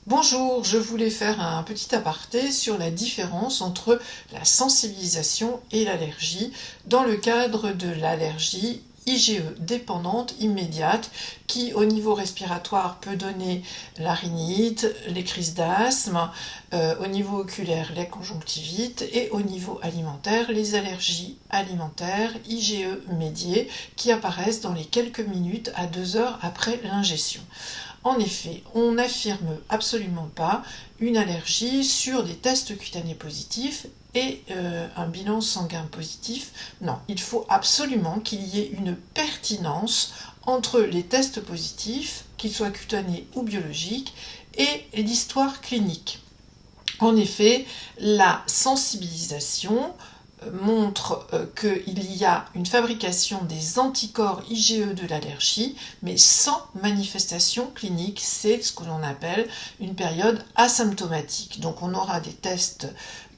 Bonjour, je voulais faire un petit aparté sur la différence entre la sensibilisation et l'allergie dans le cadre de l'allergie IgE dépendante immédiate qui au niveau respiratoire peut donner la rhinite, les crises d'asthme, au niveau oculaire les conjonctivites et au niveau alimentaire les allergies alimentaires IgE médiées qui apparaissent dans les quelques minutes à 2 heures après l'ingestion. En effet, on n'affirme absolument pas une allergie sur des tests cutanés positifs et un bilan sanguin positif. Non, il faut absolument qu'il y ait une pertinence entre les tests positifs, qu'ils soient cutanés ou biologiques, et l'histoire clinique. En effet, la sensibilisation montre qu'il y a une fabrication des anticorps IgE de l'allergie, mais sans manifestation clinique. C'est ce que l'on appelle une période asymptomatique. Donc on aura des tests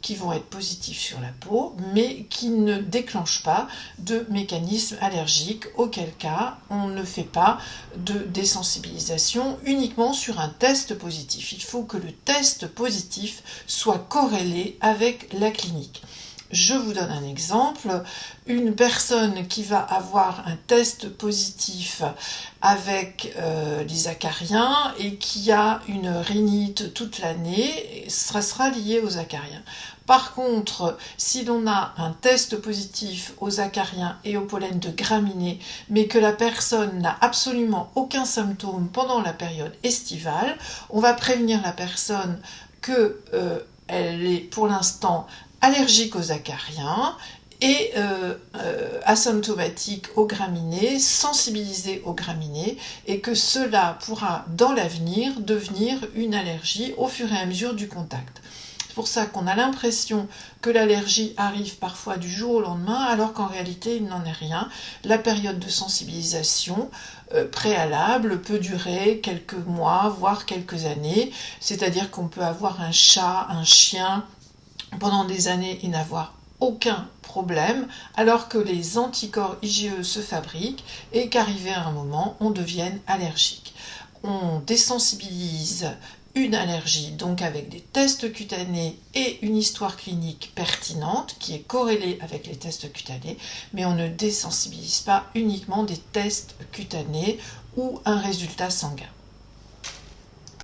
qui vont être positifs sur la peau, mais qui ne déclenchent pas de mécanisme allergique, auquel cas on ne fait pas de désensibilisation uniquement sur un test positif. Il faut que le test positif soit corrélé avec la clinique. Je vous donne un exemple. Une personne qui va avoir un test positif avec les acariens et qui a une rhinite toute l'année, ça sera lié aux acariens. Par contre, si l'on a un test positif aux acariens et au pollen de graminées, mais que la personne n'a absolument aucun symptôme pendant la période estivale, on va prévenir la personne que elle est pour l'instant allergique aux acariens et asymptomatique aux graminées, sensibilisé aux graminées, et que cela pourra dans l'avenir devenir une allergie au fur et à mesure du contact. C'est pour ça qu'on a l'impression que l'allergie arrive parfois du jour au lendemain, alors qu'en réalité il n'en est rien. La période de sensibilisation préalable peut durer quelques mois, voire quelques années, c'est-à-dire qu'on peut avoir un chat, un chien, pendant des années et n'avoir aucun problème, alors que les anticorps IgE se fabriquent et qu'arrivé à un moment, on devienne allergique. On désensibilise une allergie, donc avec des tests cutanés et une histoire clinique pertinente qui est corrélée avec les tests cutanés, mais on ne désensibilise pas uniquement des tests cutanés ou un résultat sanguin.